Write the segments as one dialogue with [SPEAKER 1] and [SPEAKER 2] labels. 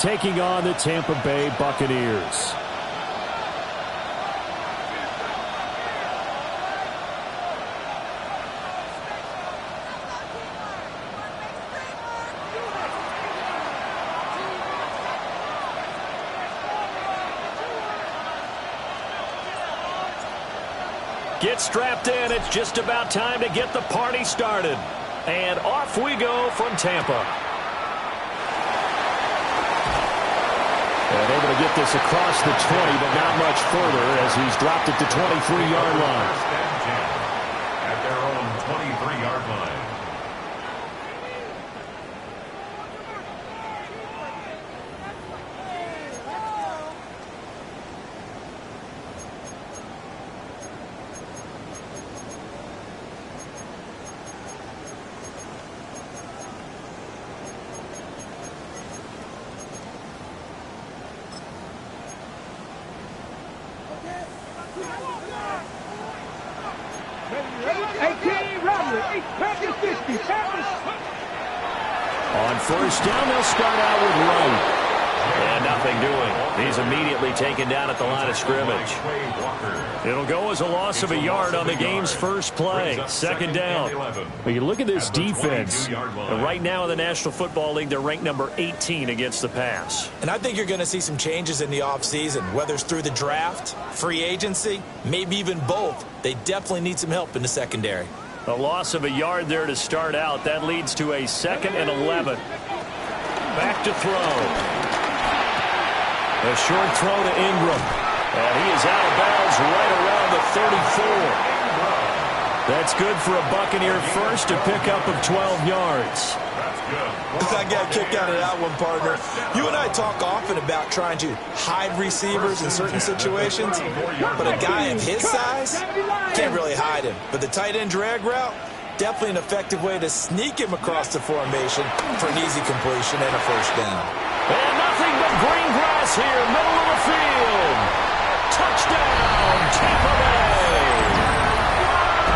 [SPEAKER 1] taking on the Tampa Bay Buccaneers.
[SPEAKER 2] Get strapped in. It's just about time to get the party started. And off we go from Tampa.
[SPEAKER 1] And able to get this across the 20, but not much further as he's dropped it to 23-yard line.
[SPEAKER 3] At their own 23-yard line.
[SPEAKER 1] On first down, they'll start out with Wright.
[SPEAKER 2] And nothing doing. He's immediately taken down at the line of scrimmage. It'll go as a loss of a yard on the game's first play. Second down.
[SPEAKER 1] But you look at this defense.
[SPEAKER 2] And right now in the National Football League, they're ranked number 18 against the pass.
[SPEAKER 4] And I think you're going to see some changes in the offseason, whether it's through the draft, free agency, maybe even both. They definitely need some help in the secondary.
[SPEAKER 2] A loss of a yard there to start out. That leads to a 2nd and 11. Back to throw. A short throw to Ingram. And he is out of bounds right around the 34. That's good for a Buccaneer first, a pickup of 12 yards.
[SPEAKER 4] I got a kick out of that one, partner. You and I talk often about trying to hide receivers in certain situations, but a guy of his size can't really hide him. But the tight end drag route, definitely an effective way to sneak him across the formation for an easy completion and a first down.
[SPEAKER 2] And nothing but green grass here, middle of the field. Touchdown, Tampa Bay.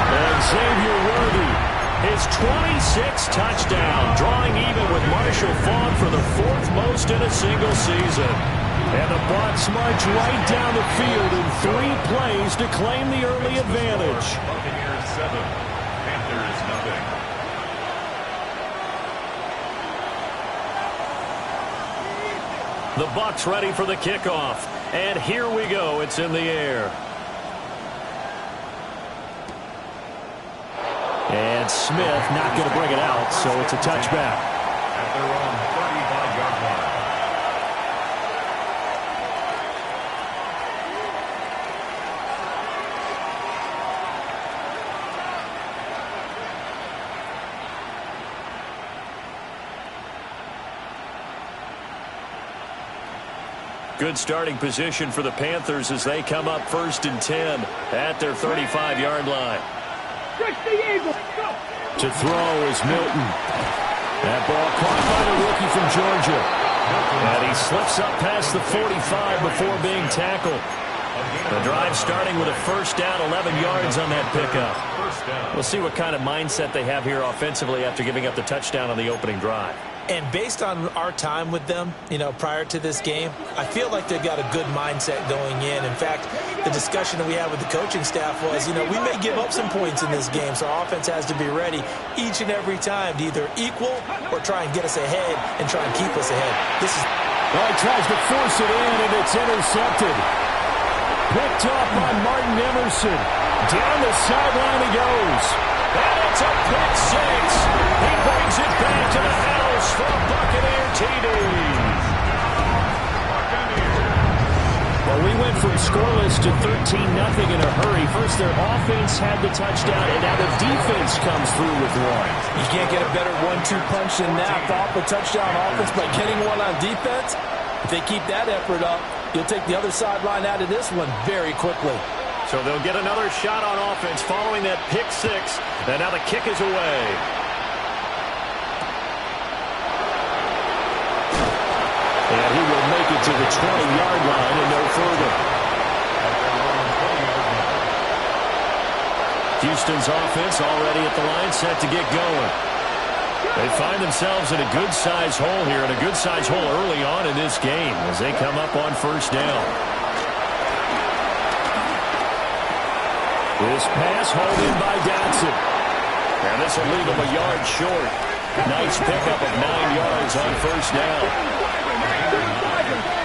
[SPEAKER 2] And Xavier Worthy, his 26th touchdown, drawing even with Marshall Faulk for the 4th most in a single season. And the Bucs march right down the field in 3 plays to claim the early advantage.
[SPEAKER 3] Buccaneers 7, Panthers nothing.
[SPEAKER 2] The Bucs ready for the kickoff. And here we go. It's in the air.
[SPEAKER 1] And Smith not going to bring it out, so it's a touchback.
[SPEAKER 3] At their own 35-yard line.
[SPEAKER 2] Good starting position for the Panthers as they come up 1st and 10 at their 35-yard line.
[SPEAKER 1] To throw is Milton. That ball caught by the rookie from Georgia.
[SPEAKER 2] And he slips up past the 45 before being tackled. The drive starting with a first down, 11 yards on that pickup. We'll see what kind of mindset they have here offensively after giving up the touchdown on the opening drive.
[SPEAKER 4] And based on our time with them, prior to this game, I feel like they've got a good mindset going in. In fact, the discussion that we had with the coaching staff was, we may give up some points in this game, so our offense has to be ready each and every time to either equal or try and get us ahead and try and keep us ahead.
[SPEAKER 1] Well, he tries to force it in, and it's intercepted. Picked up by Martin Emerson. Down the sideline he goes.
[SPEAKER 2] And it's a pick six. He brings it back to the house for a Buccaneer TD.
[SPEAKER 1] Well, we went from scoreless to 13-0 in a hurry. First, their offense had the touchdown, and now the defense comes through with one.
[SPEAKER 5] You can't get a better 1-2 punch than that off a touchdown offense by getting one on defense. If they keep that effort up, you'll take the other sideline out of this one very quickly.
[SPEAKER 2] So they'll get another shot on offense following that pick six. And now the kick is away.
[SPEAKER 1] And he will make it to the 20-yard line and no further. Houston's offense already at the line, set to get going.
[SPEAKER 2] They find themselves in a good-sized hole here, and a good-sized hole early on in this game as they come up on first down. This pass hauled in by Dotson. And this will leave him a yard short. Nice pickup of 9 yards on first down.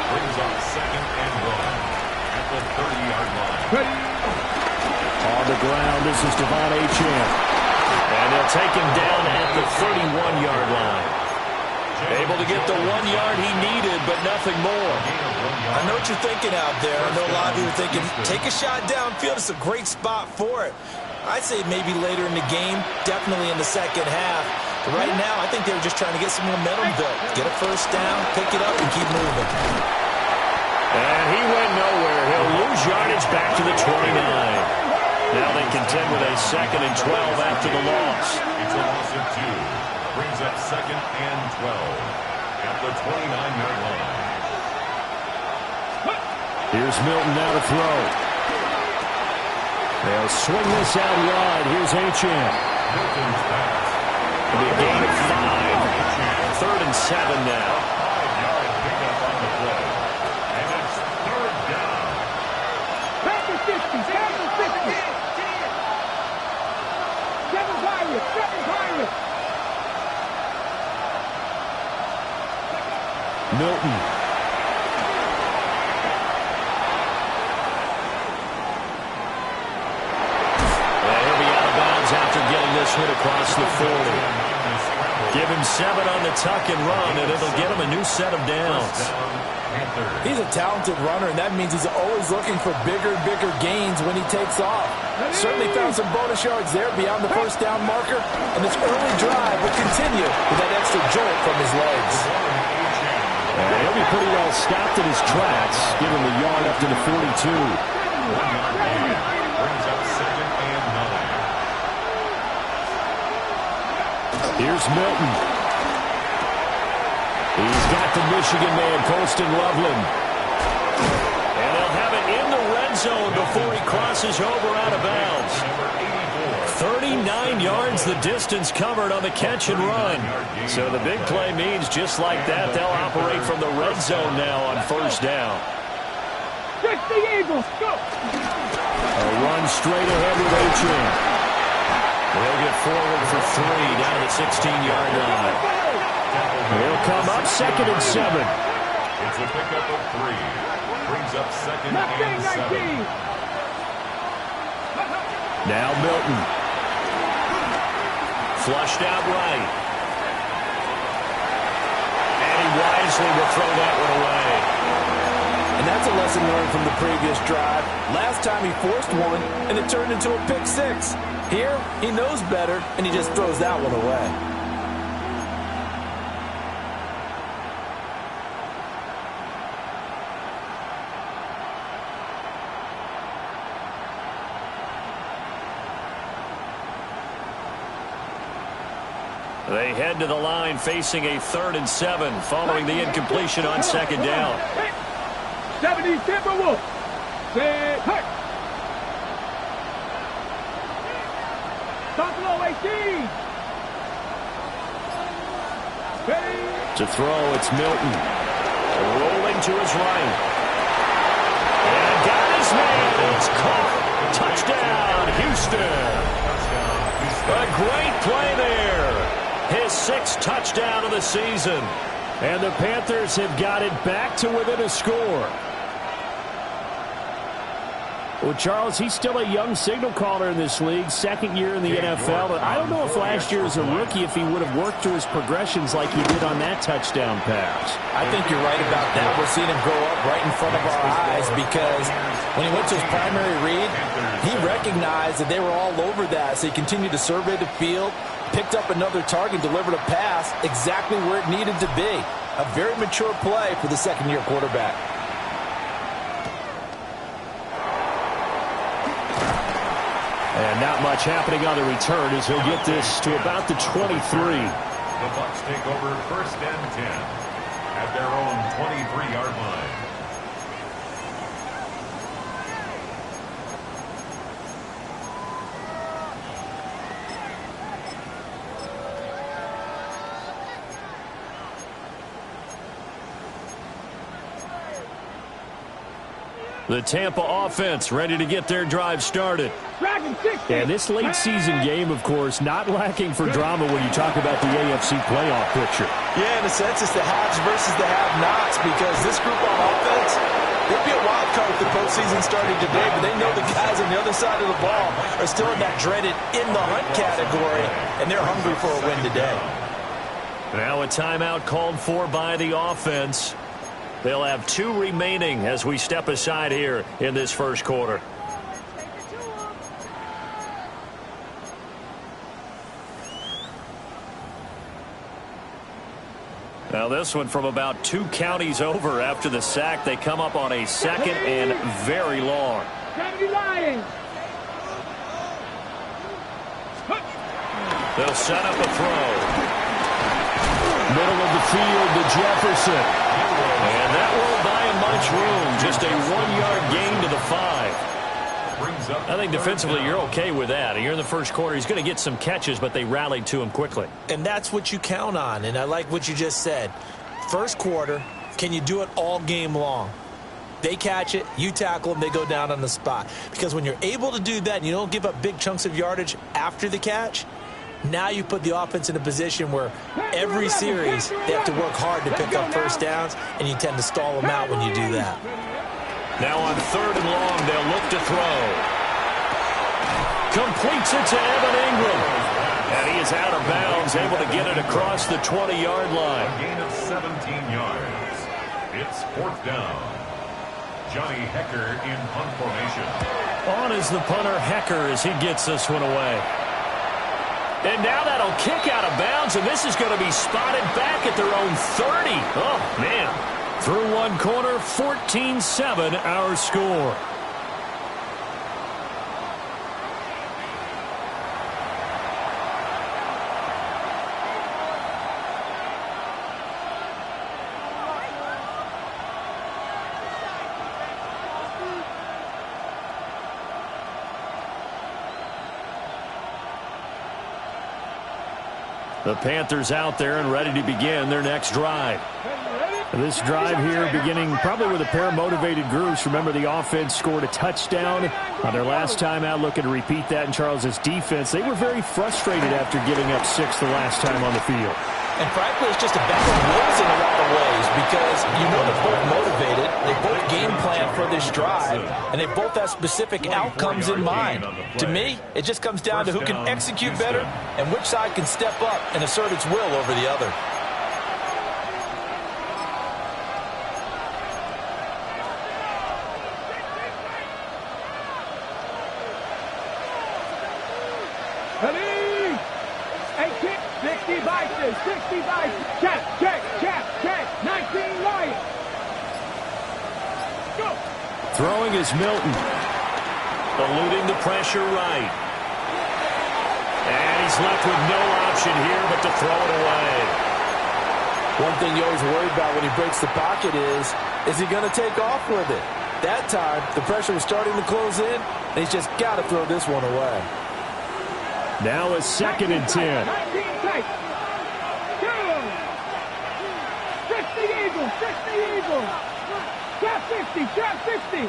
[SPEAKER 3] Brings up second and 1 at the 30-yard line.
[SPEAKER 2] On the ground, this is Devon Achane. And they'll take him down at the 31-yard line. Able to get the 1 yard he needed, but nothing more.
[SPEAKER 4] I know what you're thinking out there. I know a lot of you are thinking, take a shot downfield. It's a great spot for it. I'd say maybe later in the game, definitely in the second half. But right now, I think they were just trying to get some momentum built. Get a first down, pick it up, and keep moving.
[SPEAKER 2] And he went nowhere. He'll lose yardage back to the 29. Now they contend with a 2nd and 12 after the loss.
[SPEAKER 3] It's a loss of 2. Brings up 2nd and 12 at the 29-yard line.
[SPEAKER 2] Here's Milton now to throw. They'll swing this out wide. Here's Achane.
[SPEAKER 3] Milton's pass.
[SPEAKER 2] It'll be a gain of 5. 3rd and 7 now.
[SPEAKER 3] 5-yard pickup on the play. And it's 3rd down.
[SPEAKER 6] Back to 50. Back to 50. Seven Pirates.
[SPEAKER 2] Milton. He'll be out of bounds after getting this hit across the 40. Give him 7 on the tuck and run, and it'll get him a new set of downs.
[SPEAKER 5] He's a talented runner, and that means he's always looking for bigger and bigger gains when he takes off. Certainly found some bonus yards there beyond the first down marker, and this early drive will continue with that extra jolt from his legs.
[SPEAKER 2] He'll be pretty well stopped in his tracks. Give him a yard up to the 42.
[SPEAKER 3] 1 yard gain. Brings up 2nd and 9.
[SPEAKER 2] Here's Milton. He's got the Michigan man, Colston Loveland. And they'll have it in the red zone before he crosses over out of bounds. 39 yards the distance covered on the catch and run. So the big play means just like that, they'll operate from the red zone now on first down.
[SPEAKER 6] Trick the Eagles. Go.
[SPEAKER 2] A run straight ahead with Achane. They'll get forward for 3 down to the 16-yard line. He'll come up 2nd and 7.
[SPEAKER 3] It's a pickup of 3. Brings up 2nd and 7.
[SPEAKER 2] Now Milton. Flushed out right. And he wisely will throw that one away.
[SPEAKER 5] And that's a lesson learned from the previous drive. Last time he forced one, and it turned into a pick 6. Here, he knows better, and he just throws that one away.
[SPEAKER 2] They head to the line facing a 3rd and 7 following the incompletion on 2nd down.
[SPEAKER 6] 70 Timberwolves. Say, hey. Top low 18. Ready.
[SPEAKER 2] To throw, it's Milton. Rolling to his right. And got his man. It's caught. Touchdown, Houston. A great play there. His 6th touchdown of the season. And the Panthers have got it back to within a score.
[SPEAKER 1] Well, Charles, he's still a young signal caller in this league, 2nd year in the NFL. But I don't know if last year as a rookie, if he would have worked through his progressions like he did on that touchdown pass.
[SPEAKER 5] I think you're right about that. We're seeing him grow up right in front of our eyes because when he went to his primary read, he recognized that they were all over that. So he continued to survey the field, picked up another target, delivered a pass exactly where it needed to be. A very mature play for the 2nd-year quarterback.
[SPEAKER 2] And not much happening on the return as he'll get this to about the 23.
[SPEAKER 3] The Bucs take over 1st and 10 at their own 23-yard line.
[SPEAKER 2] The Tampa offense ready to get their drive started.
[SPEAKER 1] And this late season game, of course, not lacking for drama when you talk about the AFC playoff picture.
[SPEAKER 5] Yeah, in a sense, it's the haves versus the have-nots, because this group on offense, they'd be a wild card if the postseason started today, but they know the guys on the other side of the ball are still in that dreaded in-the-hunt category, and they're hungry for a win today.
[SPEAKER 2] Now a timeout called for by the offense. They'll have 2 remaining as we step aside here in this first quarter. Now this one from about 2 counties over after the sack. They come up on a 2nd and very long. They'll set up a throw.
[SPEAKER 1] Middle of the field to Jefferson.
[SPEAKER 2] And that won't buy him much room. Just a 1-yard gain to the 5. I think defensively you're okay with that. You're in the first quarter. He's going to get some catches, but they rallied to him quickly.
[SPEAKER 5] And that's what you count on, and I like what you just said. First quarter, can you do it all game long? They catch it, you tackle them, they go down on the spot. Because when you're able to do that and you don't give up big chunks of yardage after the catch, now you put the offense in a position where every series they have to work hard to pick up first downs, and you tend to stall them out when you do that.
[SPEAKER 2] Now on 3rd and long, they'll look to throw. Completes it to Evan Ingram. And he is out of bounds, able to get it across the 20-yard line.
[SPEAKER 3] A gain of 17 yards. It's 4th down. Johnny Hecker in punt formation.
[SPEAKER 2] On is the punter Hecker as he gets this one away. And now that'll kick out of bounds, and this is going to be spotted back at their own 30. Oh, man. Through one corner, 14-7 our score. The Panthers out there and ready to begin their next drive.
[SPEAKER 1] This drive here beginning probably with a pair of motivated groups. Remember, the offense scored a touchdown on their last time out, looking to repeat that in Charles's defense. They were very frustrated after giving up 6 the last time on the field.
[SPEAKER 5] And frankly, it's just a battle of wills in a lot of ways, because you know they're both motivated, they both game plan for this drive, and they both have specific outcomes in mind. To me, it just comes down to who can execute better and which side can step up and assert its will over the other.
[SPEAKER 1] Throwing is Milton.
[SPEAKER 2] Eluding the pressure right. And he's left with no option here but to throw it away.
[SPEAKER 5] One thing you always worry about when he breaks the pocket is he going to take off with it? That time, the pressure was starting to close in, and he's just got to throw this one away.
[SPEAKER 1] Now a 2nd and 10.
[SPEAKER 6] 50 Eagles. Trap 50, trap 50.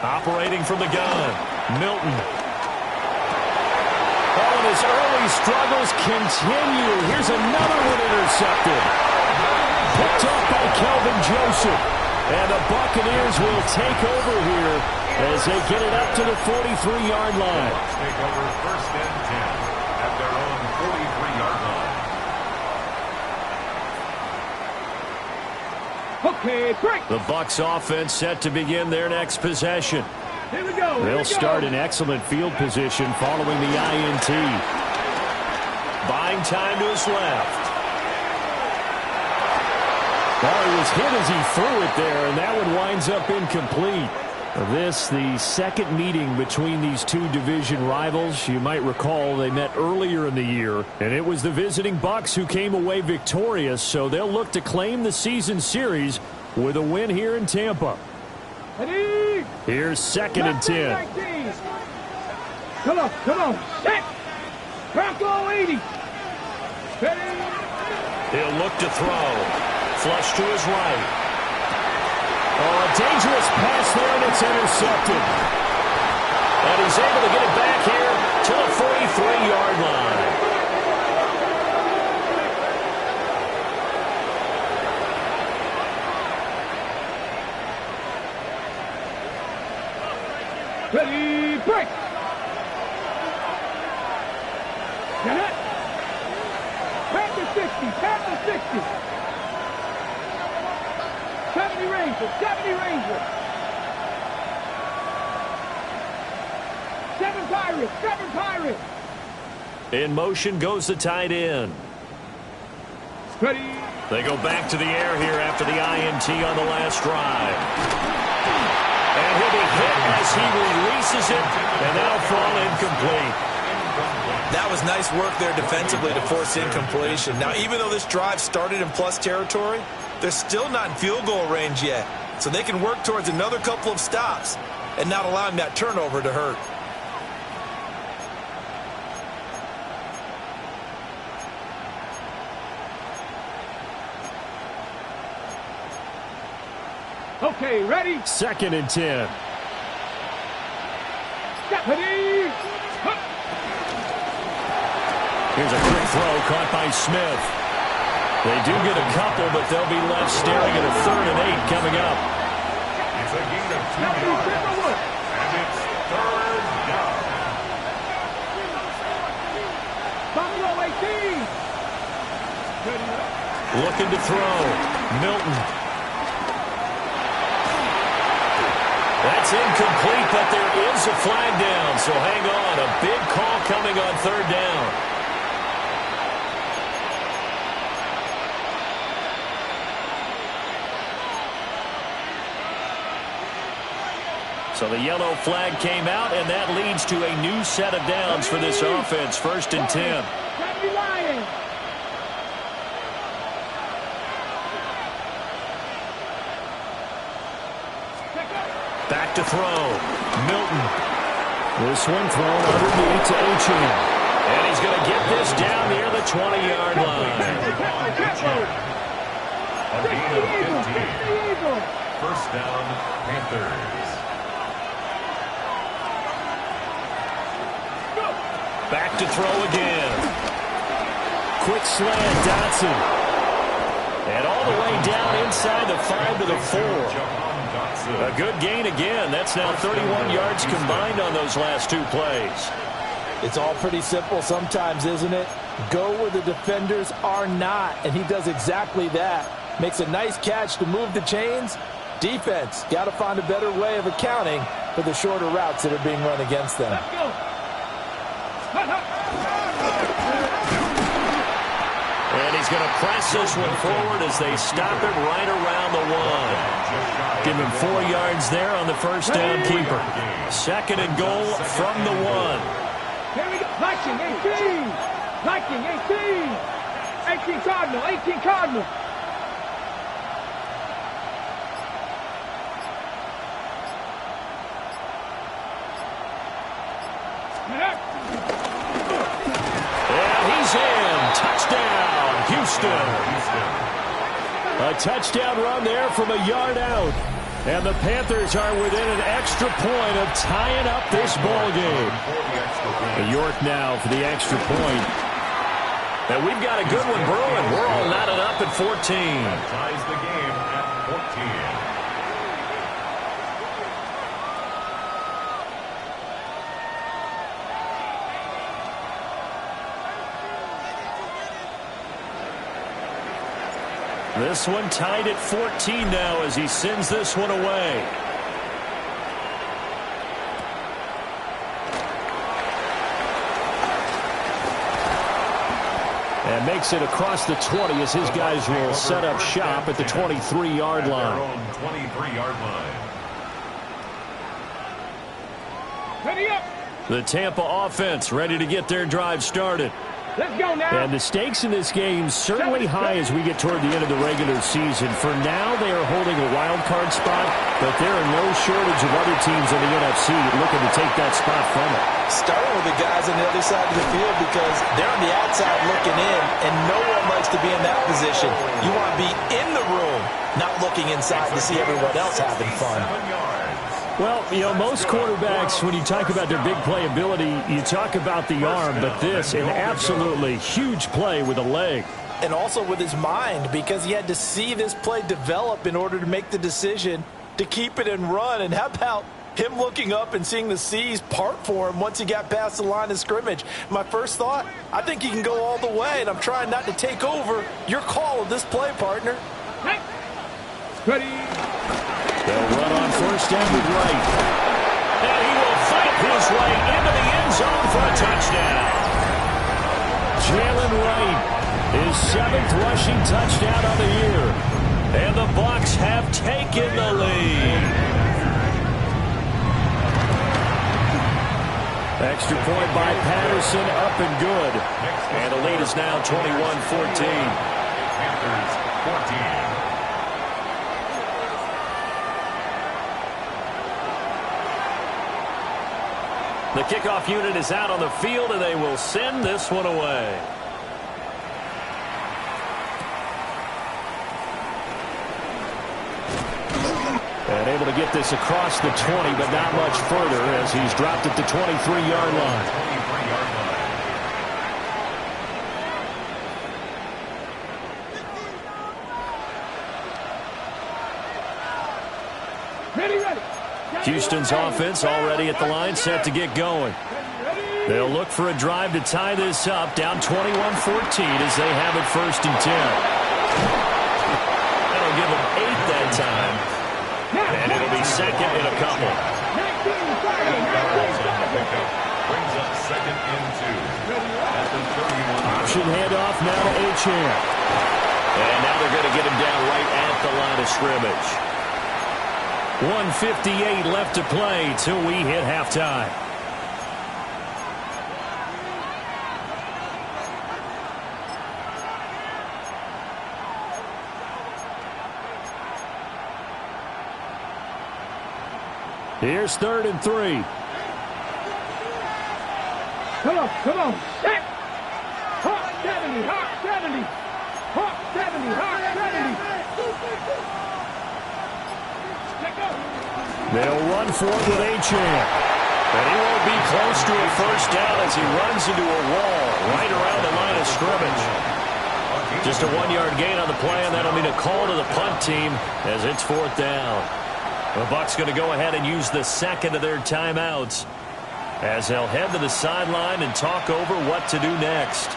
[SPEAKER 2] Operating from the gun, Milton. Oh, and his early struggles continue. Here's another one intercepted. Picked up by Kelvin Joseph. And the Buccaneers will take over here as they get it up to the 43-yard line.
[SPEAKER 3] Take over 1st and 10 at their own 43-yard line.
[SPEAKER 6] Okay, break.
[SPEAKER 2] The Bucs offense set to begin their next possession.
[SPEAKER 6] Here we go.
[SPEAKER 1] They'll start in excellent field position following the INT.
[SPEAKER 2] Buying time to his left.
[SPEAKER 1] Well, he was hit as he threw it there, and that one winds up incomplete. This, the second meeting between these two division rivals. You might recall they met earlier in the year, and it was the visiting Bucs who came away victorious, so they'll look to claim the season series with a win here in Tampa.
[SPEAKER 6] Ready?
[SPEAKER 1] Here's 2nd and 10.
[SPEAKER 6] Come on, come on. Set. Bronco 80. Ready.
[SPEAKER 2] He'll look to throw. Flush to his right. Oh, a dangerous pass there, and it's intercepted. And he's able to get it back here to the 43-yard line.
[SPEAKER 6] Ready, break. Panther 60, Panther 60. 70 Rangers, 70 Rangers. 7 Pirates, 7 Pirates.
[SPEAKER 2] In motion goes the tight end.
[SPEAKER 6] Ready.
[SPEAKER 2] They go back to the air here after the INT on the last drive. And he'll be hit as he releases it, and that'll fall incomplete.
[SPEAKER 4] That was nice work there defensively to force incompletion. Now, even though this drive started in plus territory, they're still not in field goal range yet. So they can work towards another couple of stops and not allowing that turnover to hurt.
[SPEAKER 6] Okay, ready.
[SPEAKER 1] 2nd and 10.
[SPEAKER 6] Ready.
[SPEAKER 2] Here's a quick throw caught by Smith. They do get a couple, but they'll be left staring at a 3rd and 8 coming up.
[SPEAKER 3] It's a gain of 2 yards, and it's 3rd down.
[SPEAKER 6] Buffalo 18.
[SPEAKER 2] Looking to throw. Milton. That's incomplete, but there is a flag down, so hang on. A big call coming on 3rd down. So the yellow flag came out, and that leads to a new set of downs for this offense. 1st and 10. Back to throw. Milton.
[SPEAKER 1] This one thrown underneath to Achane.
[SPEAKER 2] And he's going to get this down near the 20-yard line.
[SPEAKER 3] A gain of 15. 1st down, Panthers.
[SPEAKER 2] Back to throw again.
[SPEAKER 1] Quick slant, Dotson.
[SPEAKER 2] And all the way down inside the 5 to the 4. A good gain again. That's now 31 yards combined on those last 2 plays.
[SPEAKER 5] It's all pretty simple sometimes, isn't it? Go where the defenders are not, and he does exactly that. Makes a nice catch to move the chains. Defense, got to find a better way of accounting for the shorter routes that are being run against them.
[SPEAKER 6] Let's go.
[SPEAKER 2] And he's going to press this one forward as they stop it right around the 1. Give him 4 yards there on the 1st down keeper. 2nd and goal from the 1.
[SPEAKER 6] Here we go. Viking 18. Viking 18. 18 Cardinal. 18 Cardinal.
[SPEAKER 2] And he's in. Touchdown, Houston.
[SPEAKER 1] A touchdown run there from a yard out. And the Panthers are within an extra point of tying up this ball game. York now for the extra point.
[SPEAKER 2] And we've got a good one brewing. We're all knotted up at 14.
[SPEAKER 3] Ties the game at 14.
[SPEAKER 2] This one tied at 14 now as he sends this one away.
[SPEAKER 1] And makes it across the 20 as his guys will set up shop at the 23-yard line.
[SPEAKER 3] Their own 23-yard line.
[SPEAKER 6] Ready up.
[SPEAKER 2] The Tampa offense ready to get their drive started.
[SPEAKER 6] Let's go now.
[SPEAKER 1] And the stakes in this game certainly high as we get toward the end of the regular season. For now, they are holding a wild card spot, but there are no shortage of other teams in the NFC looking to take that spot from it.
[SPEAKER 4] Starting with the guys on the other side of the field because they're on the outside looking in, and no one likes to be in that position. You want to be in the room, not looking inside to see everyone else having fun.
[SPEAKER 1] Well, you know, most quarterbacks, when you talk about their big playability, you talk about the arm, but this, an absolutely huge play with a leg.
[SPEAKER 5] And also with his mind, because he had to see this play develop in order to make the decision to keep it and run. And how about him looking up and seeing the seas part for him once he got past the line of scrimmage? My first thought, I think he can go all the way, and I'm trying not to take over your call of this play, partner.
[SPEAKER 6] Hey. Ready.
[SPEAKER 1] They'll run on first down with Wright.
[SPEAKER 2] And he will fight his way into the end zone for a touchdown.
[SPEAKER 1] Jalen Wright, his 7th rushing touchdown of the year.
[SPEAKER 2] And the Bucs have taken the lead.
[SPEAKER 1] Extra point by Patterson, up and good.
[SPEAKER 2] And the lead is now 21-14.
[SPEAKER 3] Panthers 14.
[SPEAKER 2] The kickoff unit is out on the field, and they will send this one away.
[SPEAKER 1] And able to get this across the 20, but not much further as he's dropped at the 23-yard line.
[SPEAKER 6] Ready.
[SPEAKER 1] Houston's offense already at the line, set to get going. They'll look for a drive to tie this up, down 21-14 as they have it 1st and 10.
[SPEAKER 2] That'll give them 8 that time. And it'll be 2nd and a couple.
[SPEAKER 3] Brings up 2nd and 2. At the 31.
[SPEAKER 1] Option handoff now to Achane.
[SPEAKER 2] And now they're going to get him down right at the line of scrimmage.
[SPEAKER 1] 1:58 left to play till we hit halftime. Here's 3rd and 3.
[SPEAKER 6] Come on. Set. Hawk 70. Hawk 70. Hawk 70. Hawk 70.
[SPEAKER 1] They'll run for it with Achane.
[SPEAKER 2] And he won't be close to a 1st down as he runs into a wall right around the line of scrimmage. Just a 1-yard gain on the play, and that'll mean a call to the punt team as it's 4th down. The Bucs going to go ahead and use the 2nd of their timeouts as they'll head to the sideline and talk over what to do next.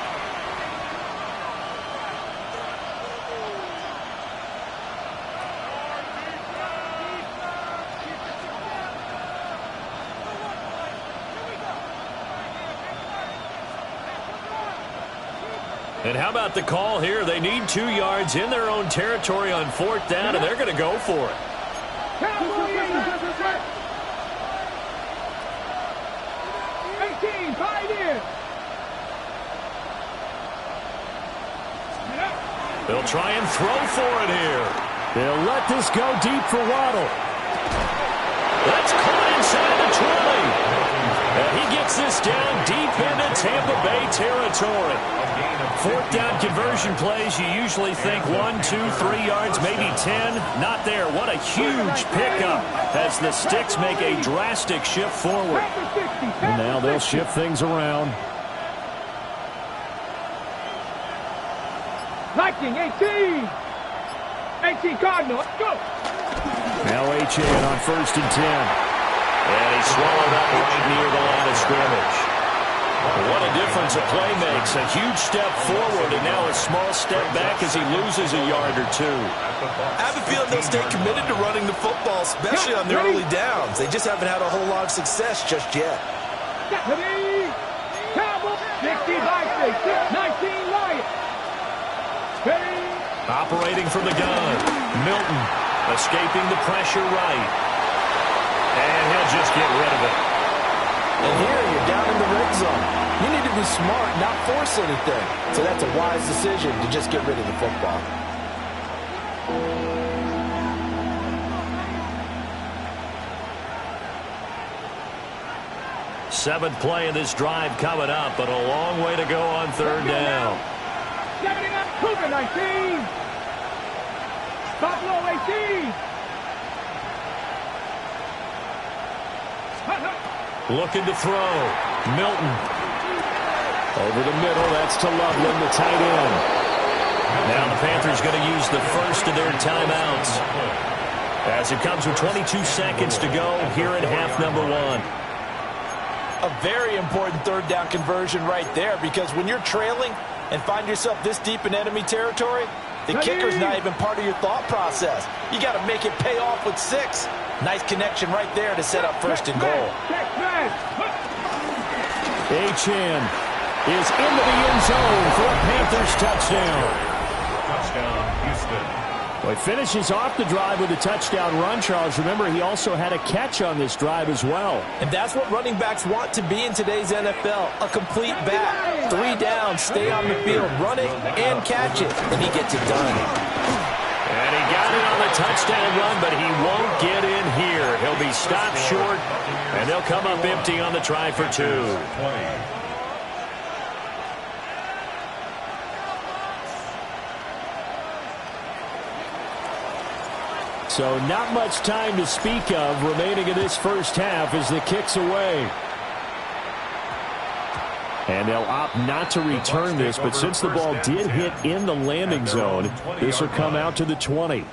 [SPEAKER 2] And how about the call here? They need 2 yards in their own territory on 4th down, and they're going to go for it.
[SPEAKER 6] 18, fight in.
[SPEAKER 2] They'll try and throw for it here.
[SPEAKER 1] They'll let this go deep for Waddle.
[SPEAKER 2] That's caught inside the 20. And he gets this down deep into Tampa Bay territory. 4th down conversion plays, you usually think 1, 2, 3 yards, maybe 10. Not there. What a huge pickup as the Sticks make a drastic shift forward.
[SPEAKER 1] And now they'll shift things around.
[SPEAKER 6] Viking 18. 18 Cardinal. Go.
[SPEAKER 1] Now Achane on 1st and 10.
[SPEAKER 2] And he swallowed up right near the line of scrimmage. What a difference a play makes. A huge step forward and now a small step back as he loses a yard or 2.
[SPEAKER 4] I have a feeling they'll stay committed to running the football, especially on the early downs. They just haven't had a whole lot of success just yet.
[SPEAKER 6] Ready. Cowboy. 60 Vikings. 19 Lions. Ready.
[SPEAKER 2] Operating from the gun. Milton escaping the pressure right. And he'll just get rid of it.
[SPEAKER 5] And here you're down in the red zone. You need to be smart, not force anything. So that's a wise decision to just get rid of the football.
[SPEAKER 2] Seventh play of this drive coming up, but a long way to go on third down.
[SPEAKER 6] 19. Buffalo 18.
[SPEAKER 2] Looking to throw. Milton.
[SPEAKER 1] Over the middle, that's to Loveland, the tight end.
[SPEAKER 2] Now the Panthers going to use the first of their timeouts, as it comes with 22 seconds to go here in half number one.
[SPEAKER 5] A very important third down conversion right there, because when you're trailing and find yourself this deep in enemy territory, the kicker's not even part of your thought process. You got to make it pay off with 6. Nice connection right there to set up first and goal.
[SPEAKER 1] Achane is into the end zone for a Panthers touchdown.
[SPEAKER 3] Touchdown, Houston.
[SPEAKER 1] Well, he finishes off the drive with a touchdown run, Charles. Remember, he also had a catch on this drive as well.
[SPEAKER 5] And that's what running backs want to be in today's NFL, a complete back. 3 down, stay on the field, run it and catch it, and he gets it done.
[SPEAKER 2] And he got it on the touchdown run, but he won't get in here. He'll be stopped short, and they'll come up empty on the try for 2.
[SPEAKER 3] 20.
[SPEAKER 1] So not much time to speak of remaining in this first half as the kick's away. And they'll opt not to return this, but since the ball did hit in the landing zone, this will come out to the 20.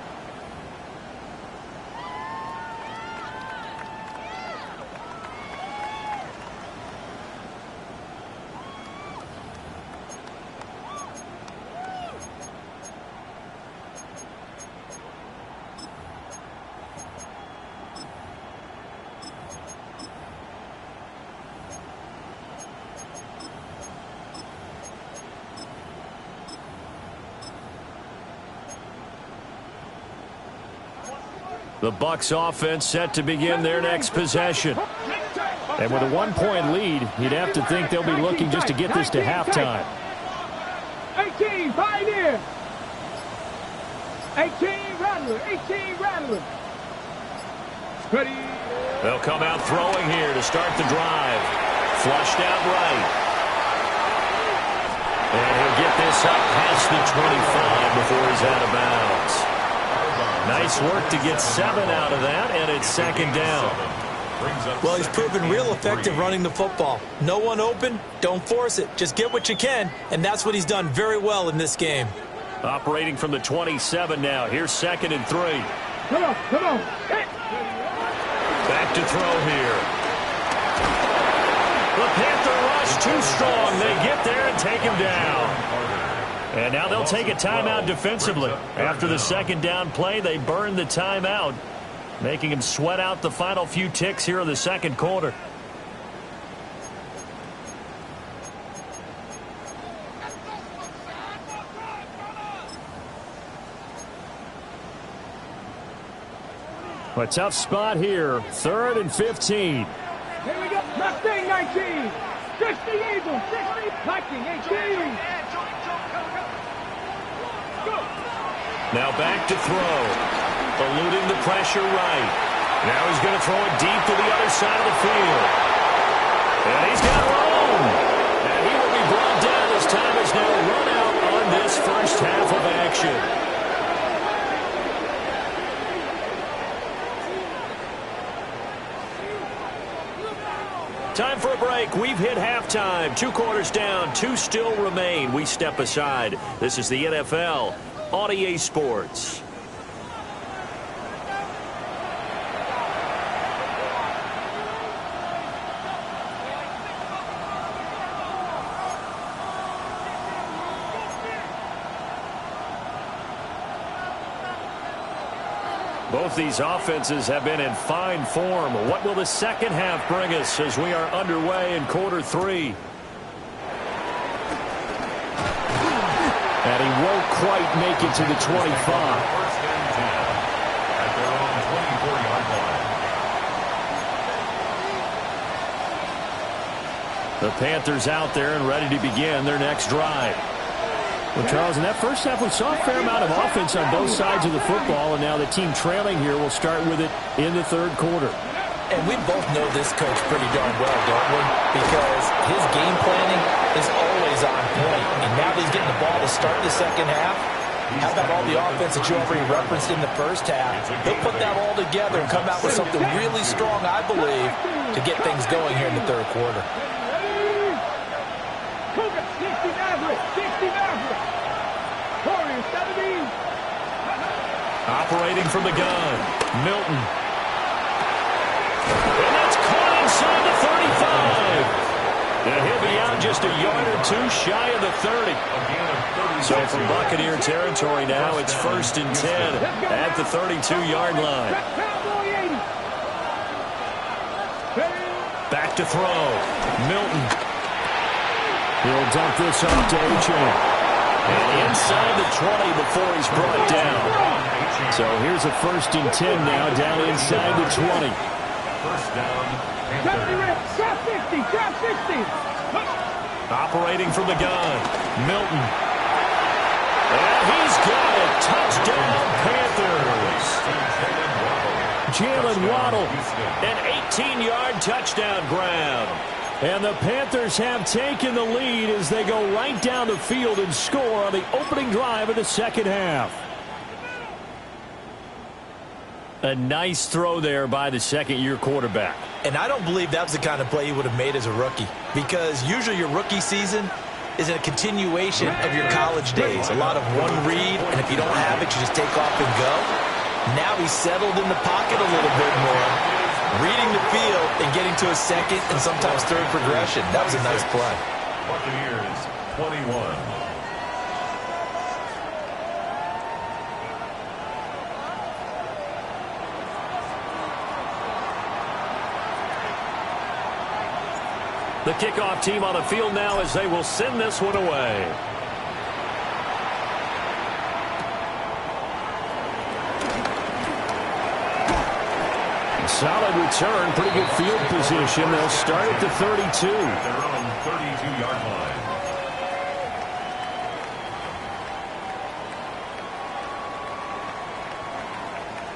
[SPEAKER 2] The Bucs offense set to begin their next possession.
[SPEAKER 1] And with a 1-point lead, you'd have to think they'll be looking just to get this to halftime.
[SPEAKER 6] 18, Pioneer. 18, Rattler. 18, Rattler. Ready.
[SPEAKER 2] They'll come out throwing here to start the drive. Flushed out right. And he'll get this up past the 25 before he's out of bounds. Nice work to get 7 out of that, and it's second down.
[SPEAKER 4] Well, he's proven real effective running the football. No one open, don't force it. Just get what you can, and that's what he's done very well in this game.
[SPEAKER 2] Operating from the 27 now. Here's 2nd and 3.
[SPEAKER 6] Come on, come on.
[SPEAKER 2] Back to throw here. The Panther rush too strong. They get there and take him down. And now they'll take a timeout defensively. After the second down play, they burn the timeout, making him sweat out the final few ticks here in the second quarter.
[SPEAKER 1] A tough spot here. 3rd and 15.
[SPEAKER 6] Here we go. Mustang 19. 60 Eagles. 60 Viking 18.
[SPEAKER 2] Now back to throw. Eluding the pressure right. Now he's going to throw it deep to the other side of the field. And he's got room. And he will be brought down as time is now run out on this first half of action. Time for a break. We've hit halftime. 2 quarters down. 2 still remain. We step aside. This is the NFL on EA Sports. Both these offenses have been in fine form. What will the second half bring us as we are underway in quarter 3?
[SPEAKER 1] And he won't quite make it to the 25.
[SPEAKER 3] First and 10 at their own 24-yard line.
[SPEAKER 1] The Panthers out there and ready to begin their next drive. Well, Charles, in that first half, we saw a fair amount of offense on both sides of the football, and now the team trailing here will start with it in the third quarter.
[SPEAKER 5] And we both know this coach pretty darn well, don't we? Because his game planning is always on point. And now that he's getting the ball to start the second half, how about all the offense that you already referenced in the first half? He'll put that all together and come out with something really strong, I believe, to get things going here in the third quarter.
[SPEAKER 1] Operating from the gun, Milton. And that's caught inside the 35. And he'll be out just a yard or two shy of the 30. So from Buccaneer territory now, it's 1st and 10 at the 32-yard line. Back to throw. Milton. He'll dump this off to A-Chain. And inside the 20 before he's brought down. So here's a 1st and 10 now, down inside the 20.
[SPEAKER 3] First down.
[SPEAKER 6] Drop 60, drop 60.
[SPEAKER 1] Operating from the gun, Milton. And he's got it. Touchdown, Panthers. Jalen Waddle, an 18-yard touchdown grab. And the Panthers have taken the lead as they go right down the field and score on the opening drive of the second half. A nice throw there by the second-year quarterback.
[SPEAKER 4] And I don't believe that was the kind of play he would have made as a rookie, because usually your rookie season is a continuation of your college days. A lot of one read, and if you don't have it, you just take off and go. Now he's settled in the pocket a little bit more, reading the field and getting to a second and sometimes third progression. That was a nice play.
[SPEAKER 3] Buccaneers 21.
[SPEAKER 1] The kickoff team on the field now as they will send this one away. Solid return, pretty good field position. They'll start at the 32.
[SPEAKER 3] Their own 32-yard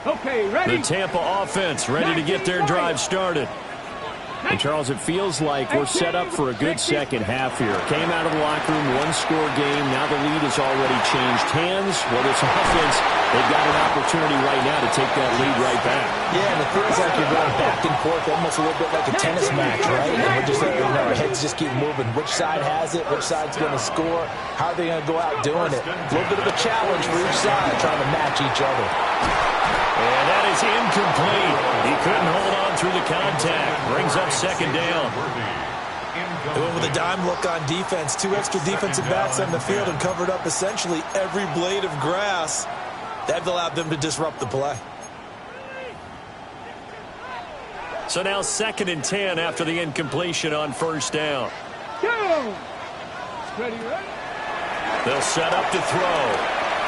[SPEAKER 3] line.
[SPEAKER 6] Okay, ready?
[SPEAKER 1] The Tampa offense ready to get their drive started. And, Charles, it feels like we're set up for a good second half here. Came out of the locker room, one-score game. Now the lead has already changed hands. Well, this offense, they've got an opportunity right now to take that lead right back.
[SPEAKER 5] Yeah, and it feels like you're going back and forth, almost a little bit like a tennis match, right? And we're just, our heads just keep moving. Which side has it? Which side's going to score? How are they going to go out doing it? A little bit of a challenge for each side, trying to match each other.
[SPEAKER 1] And that is incomplete. He couldn't hold on through the contact. Brings up second down.
[SPEAKER 4] They went with a dime look on defense. 2 extra defensive backs on the field and covered up essentially every blade of grass. That allowed them to disrupt the play.
[SPEAKER 1] So now 2nd and 10 after the incompletion on first down.
[SPEAKER 6] Go! Ready, ready?
[SPEAKER 1] They'll set up to throw.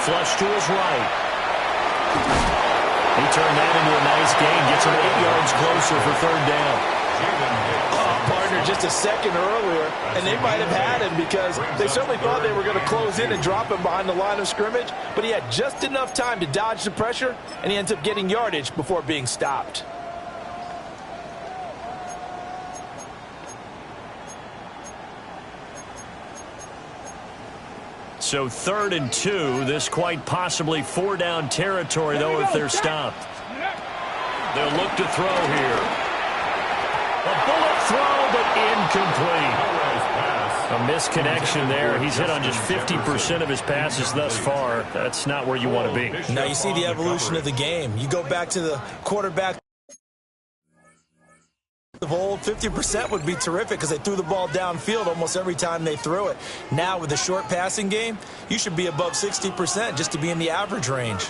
[SPEAKER 1] Flush to his right. He turned that into a nice gain. Gets him 8 yards closer for third down.
[SPEAKER 4] Oh, partner, just a second earlier, and they might have had him because they certainly thought they were going to close in and drop him behind the line of scrimmage, but he had just enough time to dodge the pressure, and he ends up getting yardage before being stopped.
[SPEAKER 1] So 3rd and 2. This quite possibly 4-down territory, though, if they're stopped. They'll look to throw here. A bullet throw, but incomplete. A misconnection there. He's hit on just 50% of his passes thus far. That's not where you want to be.
[SPEAKER 4] Now you see the evolution of the game. You go back to the quarterback of old, 50% would be terrific because they threw the ball downfield almost every time they threw it. Now with the short passing game, you should be above 60% just to be in the average range.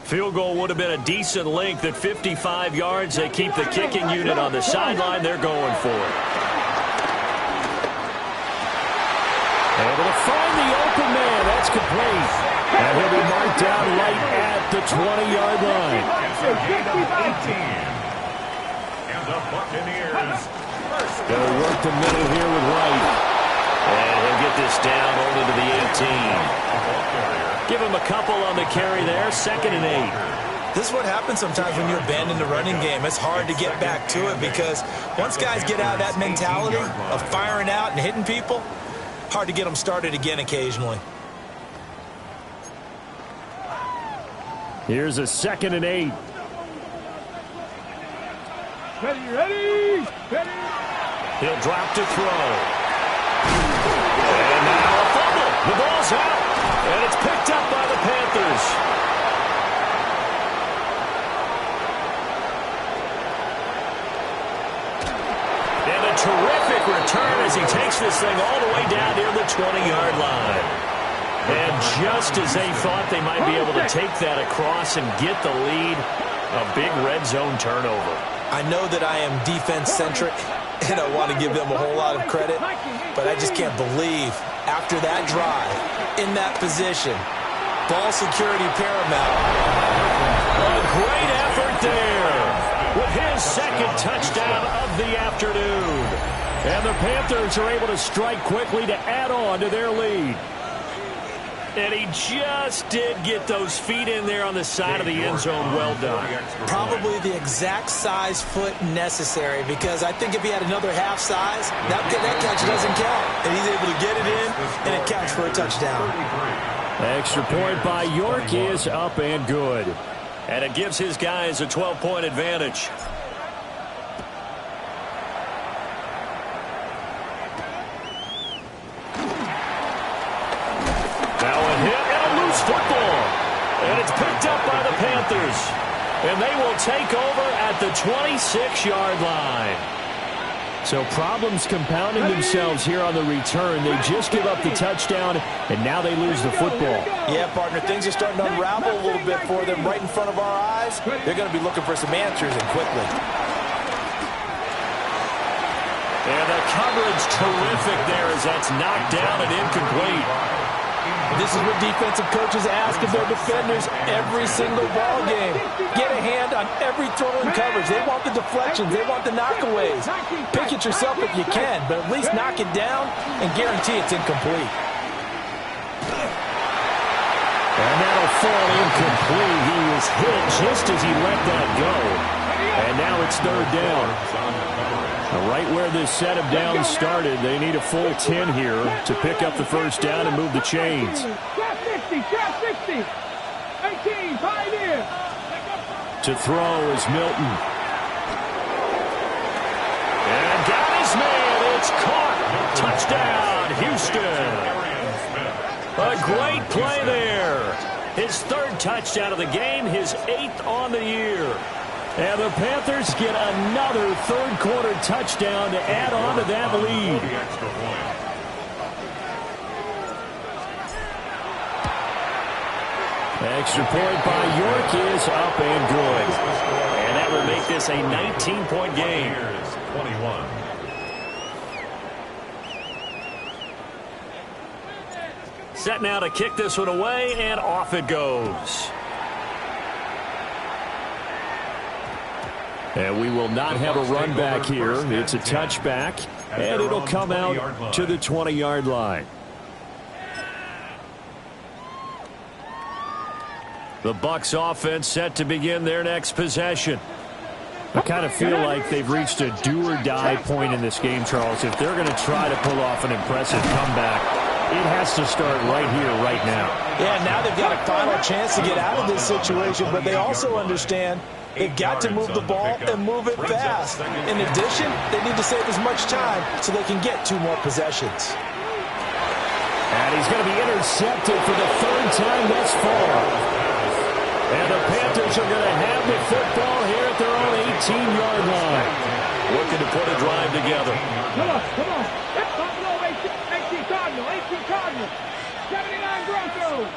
[SPEAKER 1] Field goal would have been a decent length at 55 yards. They keep the kicking unit on the sideline. They're going for it. Able to find the open man. That's complete. And he'll be marked down right at the 20-yard line.
[SPEAKER 3] And the Buccaneers
[SPEAKER 1] Gonna work the middle here with Wright.
[SPEAKER 2] And he'll get this down only to the 18. Give him a couple on the carry there. 2nd and 8.
[SPEAKER 4] This is what happens sometimes when you abandon the running game. It's hard to get back to it because once guys get out of that mentality of firing out and hitting people, hard to get them started again occasionally.
[SPEAKER 1] Here's a 2nd and 8.
[SPEAKER 6] Ready.
[SPEAKER 2] He'll drop to throw. And now a fumble. The ball's out. And it's picked up by the Panthers. And a terrific return as he takes this thing all the way down near the 20-yard line. And just as they thought they might be able to take that across and get the lead, a big red zone turnover.
[SPEAKER 4] I know that I am defense-centric, and I want to give them a whole lot of credit, but I just can't believe after that drive, in that position, ball security paramount.
[SPEAKER 2] A great effort there with his 2nd touchdown of the afternoon.
[SPEAKER 1] And the Panthers are able to strike quickly to add on to their lead.
[SPEAKER 2] And he just did get those feet in there on the side of the end zone. Well done.
[SPEAKER 4] Probably the exact size foot necessary, because I think if he had another half size, that catch doesn't count. And he's able to get it in, and it counts for a touchdown.
[SPEAKER 1] Extra point by York is up and good.
[SPEAKER 2] And it gives his guys a 12-point advantage. Football, and it's picked up by the Panthers, and they will take over at the 26-yard line.
[SPEAKER 1] So problems compounding themselves here on the return. They just give up the touchdown, and now they lose the football.
[SPEAKER 5] Yeah, partner, things are starting to unravel a little bit for them right in front of our eyes. They're going to be looking for some answers, and quickly.
[SPEAKER 2] And the coverage terrific there as that's knocked down and incomplete.
[SPEAKER 5] This is what defensive coaches ask of their defenders every single ball game. Get a hand on every throw in coverage. They want the deflections. They want the knockaways. Pick it yourself if you can, but at least knock it down and guarantee it's incomplete.
[SPEAKER 1] And that'll fall incomplete. He was hit just as he let that go. And now it's 3rd down. Right where this set of downs started, they need a full 10 here to pick up the first down and move the chains.
[SPEAKER 6] Trap 60. 18, pioneer.
[SPEAKER 1] To throw is Milton.
[SPEAKER 2] And got his man. It's caught. Touchdown, Houston. A great play there. His 3rd touchdown of the game, his 8th on the year.
[SPEAKER 1] And the Panthers get another 3rd quarter touchdown to add on to that lead. Extra point by York is up and good.
[SPEAKER 2] And that will make this a 19-point game.
[SPEAKER 3] 21.
[SPEAKER 2] Set now to kick this one away, and off it goes.
[SPEAKER 1] And we will not have a run back here. It's a touchback, and it'll come out to the 20-yard line. The Bucs offense set to begin their next possession. I kind of feel like they've reached a do-or-die point in this game, Charles. If they're going to try to pull off an impressive comeback, it has to start right here, right now.
[SPEAKER 5] Yeah, now they've got a final chance to get out of this situation, but they also understand they've got to move the ball and move it fast. In addition, they need to save as much time so they can get 2 more possessions.
[SPEAKER 1] And he's going to be intercepted for the 3rd time thus far. And the Panthers are going to have the football here at their own 18-yard line.
[SPEAKER 2] Looking to put a drive together.
[SPEAKER 6] Come on. That's Buffalo, 18 Cardinal. 79 Broncos.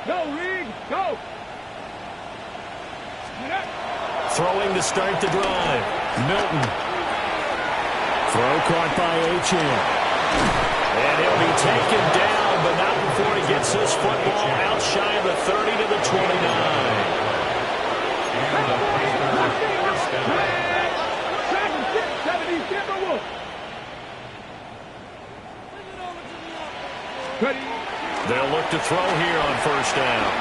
[SPEAKER 6] Go, Reed, go.
[SPEAKER 2] Throwing to start the drive.
[SPEAKER 1] Milton. Throw caught by H.M.
[SPEAKER 2] And he'll be taken down, but not before he gets this football out shy of the 30 to the 29. to throw here on first down.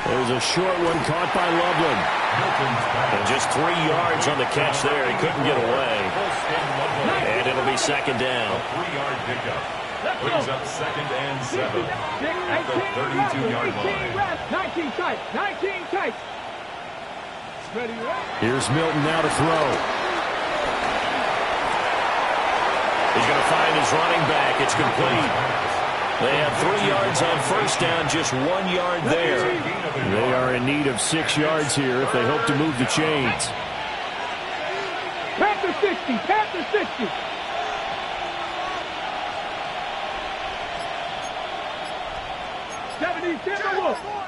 [SPEAKER 1] There's a short one caught by Loveland.
[SPEAKER 2] And just 3 yards on the catch there. He couldn't get away. And it'll be second down.
[SPEAKER 3] A 3-yard pickup. Brings up 2nd and 7 at the 32-yard line.
[SPEAKER 6] 19 tight. 19 tight.
[SPEAKER 1] Here's Milton now to throw.
[SPEAKER 2] He's going to find his running back. It's complete. They have 3 yards on first down, just 1 yard there.
[SPEAKER 1] They are in need of 6 yards here if they hope to move the chains.
[SPEAKER 6] Panther 60. Panther 60.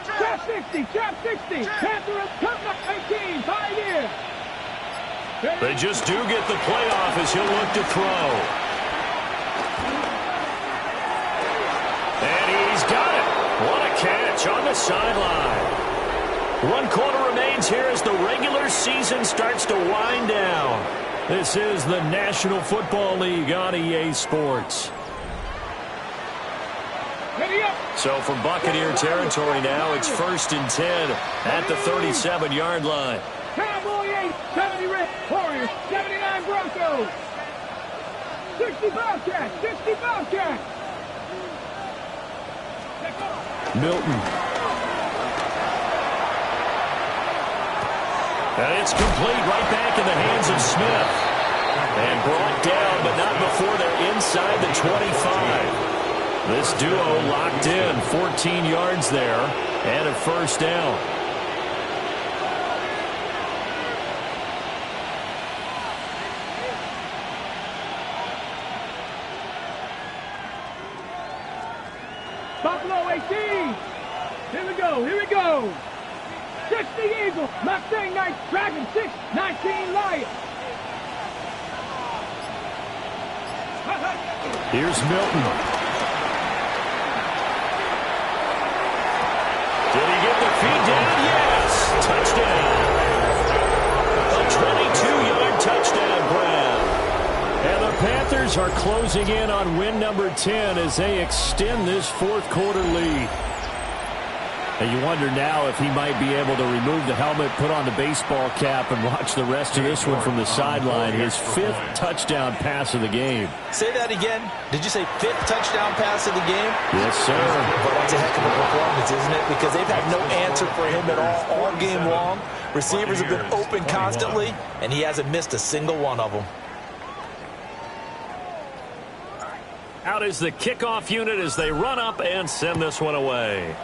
[SPEAKER 6] Trap 60, trap 60. Panther coming up 18, 5 here.
[SPEAKER 2] They just do get the playoff as he'll look to throw. And he's got it. What a catch on the sideline. 1 quarter remains here as the regular season starts to wind down.
[SPEAKER 1] This is the National Football League on EA Sports.
[SPEAKER 2] So from Buccaneer territory now, it's 1st and 10 at the 37-yard line.
[SPEAKER 6] Cowboy 8, 70 Red Warriors, 79 Broncos. 60 Bobcats, 60 Bobcats.
[SPEAKER 1] Milton.
[SPEAKER 2] And it's complete right back in the hands of Smith. And brought down, but not before they're inside the 25. This duo locked in, 14 yards there, and a first down.
[SPEAKER 6] Buffalo 18. Here we go, here we go. 60 Eagles, Mustang 9, Dragon 6, 19 Lions.
[SPEAKER 1] Here's Milton.
[SPEAKER 2] Did he get the feed down? Yes! Touchdown. A 22-yard touchdown grab.
[SPEAKER 1] And the Panthers are closing in on win number 10 as they extend this 4th quarter lead. And you wonder now if he might be able to remove the helmet, put on the baseball cap, and watch the rest of this one from the sideline. His 5th touchdown pass of the game.
[SPEAKER 5] Say that again. Did you say 5th touchdown pass of the game?
[SPEAKER 1] Yes, sir.
[SPEAKER 5] But that's a heck of a performance, isn't it? Because they've had no answer for him at all game long. Receivers have been open constantly, and he hasn't missed a single one of them.
[SPEAKER 2] Out is the kickoff unit as they run up and send this one away.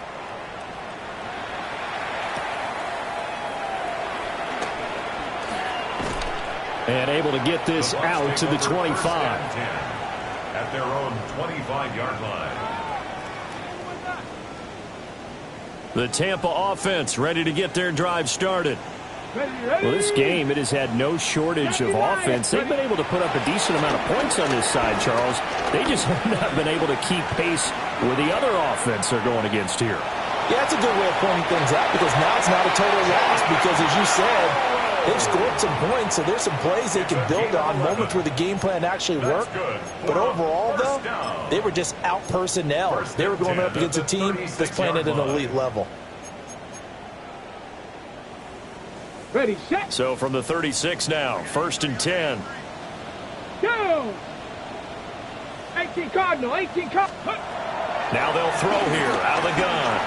[SPEAKER 1] And able to get this out to the 25.
[SPEAKER 3] At their own 25-yard line.
[SPEAKER 1] The Tampa offense ready to get their drive started. Well, this game, it has had no shortage of offense. They've been able to put up a decent amount of points on this side, Charles. They just have not been able to keep pace with the other offense they're going against here.
[SPEAKER 5] Yeah, that's a good way of pointing things out because now it's not a total loss because, as you said, they've scored some points, so there's some plays they can build on, moments where the game plan actually worked. But overall, though, they were just out-personnel. They were going up against a team that's playing at an elite level.
[SPEAKER 6] Ready, set.
[SPEAKER 2] So from the 36 now, 1st and 10.
[SPEAKER 6] Go. 18 Cardinal, 18 Cardinal.
[SPEAKER 2] Now they'll throw here out of the gun.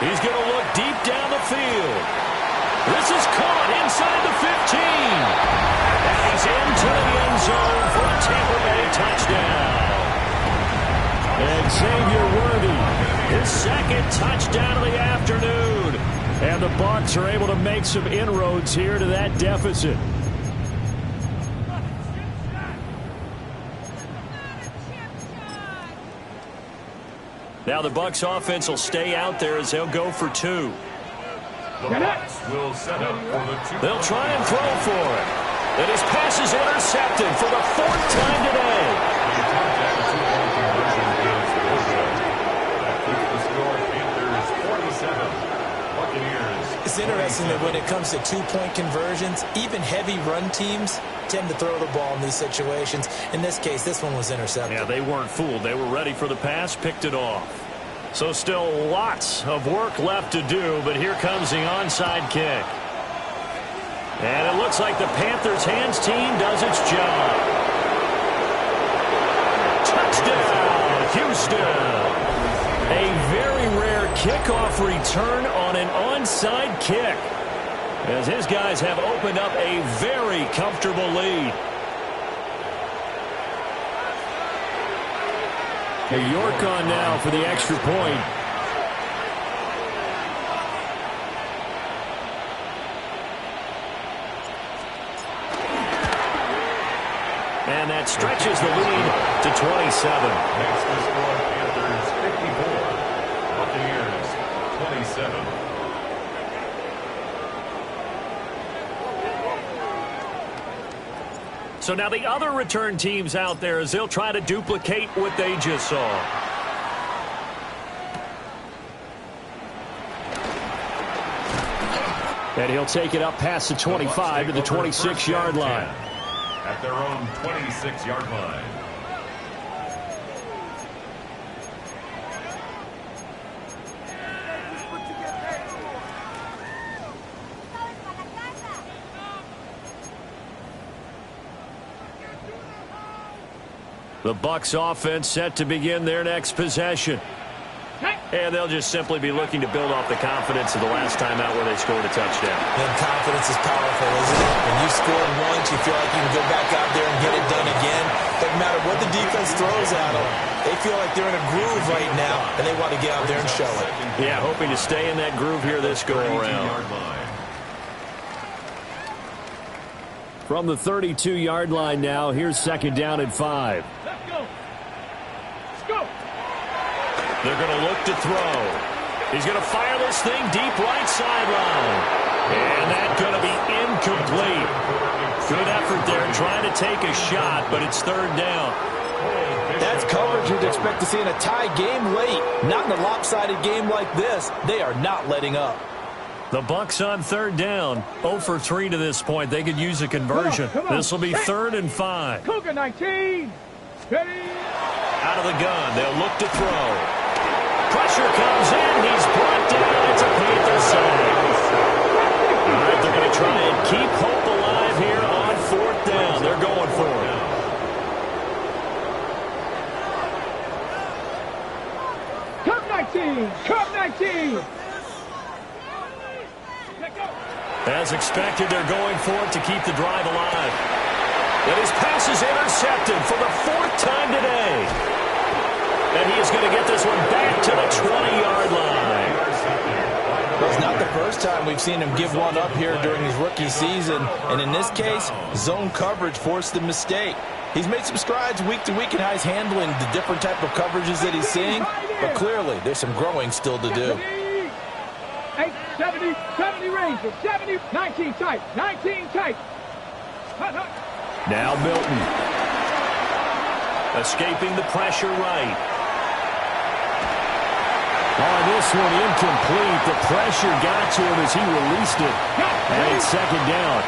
[SPEAKER 2] He's going to look deep down the field. This is caught inside the 15. And he's into the end zone for a Tampa Bay touchdown.
[SPEAKER 1] And Xavier Worthy, his 2nd touchdown of the afternoon. And the Bucs are able to make some inroads here to that deficit.
[SPEAKER 2] Now the Bucs offense will stay out there as they'll go for 2.
[SPEAKER 3] The Bucs will set up for the 2.
[SPEAKER 2] They'll try and throw for it. And his pass is intercepted for the 4th time today.
[SPEAKER 4] It's interesting that when it comes to two-point conversions, even heavy run teams tend to throw the ball in these situations. In this case, this one was intercepted.
[SPEAKER 2] Yeah, they weren't fooled. They were ready for the pass, picked it off. So still lots of work left to do, but here comes the onside kick. And it looks like the Panthers' hands team does its job. Touchdown, Houston. A very rare kickoff return on an onside kick, as his guys have opened up a very comfortable lead.
[SPEAKER 1] York on now for the extra point.
[SPEAKER 2] And that stretches the lead to 27.
[SPEAKER 3] Next to score, Panthers 54, Buccaneers 27.
[SPEAKER 2] So now the other return teams out there as they'll try to duplicate what they just saw.
[SPEAKER 1] And he'll take it up past the 25 to the 26-yard line.
[SPEAKER 3] At their own 26-yard line.
[SPEAKER 2] The Bucs offense set to begin their next possession. And they'll just simply be looking to build off the confidence of the last time out where they scored a touchdown.
[SPEAKER 4] And confidence is powerful, isn't it? When you scored once, you feel like you can go back out there and get it done again. Doesn't matter what the defense throws at them. They feel like they're in a groove right now, and they want to get out there and show it.
[SPEAKER 2] Yeah, hoping to stay in that groove here this go-around.
[SPEAKER 1] From the 32-yard line now, here's second down and 5.
[SPEAKER 6] Let's go. Let's go.
[SPEAKER 2] They're going to look to throw. He's going to fire this thing deep right sideline. And that's going to be incomplete. Good effort there trying to take a shot, but it's third down.
[SPEAKER 5] That's coverage you'd expect to see in a tie game late. Not in a lopsided game like this. They are not letting up.
[SPEAKER 2] The Bucs on third down. 0 for 3 to this point. They could use a conversion.
[SPEAKER 6] Come on.
[SPEAKER 2] This will be third and 5.
[SPEAKER 6] Cougar 19. Ready.
[SPEAKER 2] Out of the gun. They'll look to throw. Pressure comes in. He's brought down. It's a Panther sack. All right, they're going to try and keep hope alive here on fourth down. They're going for it.
[SPEAKER 6] Cup 19. Cup 19.
[SPEAKER 2] As expected, they're going for it to keep the drive alive. And his pass is intercepted for the 4th time today. And he is going to get this one back to the 20-yard line.
[SPEAKER 5] Well, it's not the first time we've seen him give one up here during his rookie season. And in this case, zone coverage forced the mistake. He's made some strides week to week in how he's handling the different type of coverages that he's seeing. But clearly, there's some growing still to do.
[SPEAKER 6] 70, 70 range, 70, 19 tight, 19 tight. Hut, hut.
[SPEAKER 1] Now Milton.
[SPEAKER 2] Escaping the pressure right.
[SPEAKER 1] Oh, this one incomplete. The pressure got to him as he released it. And it's second down.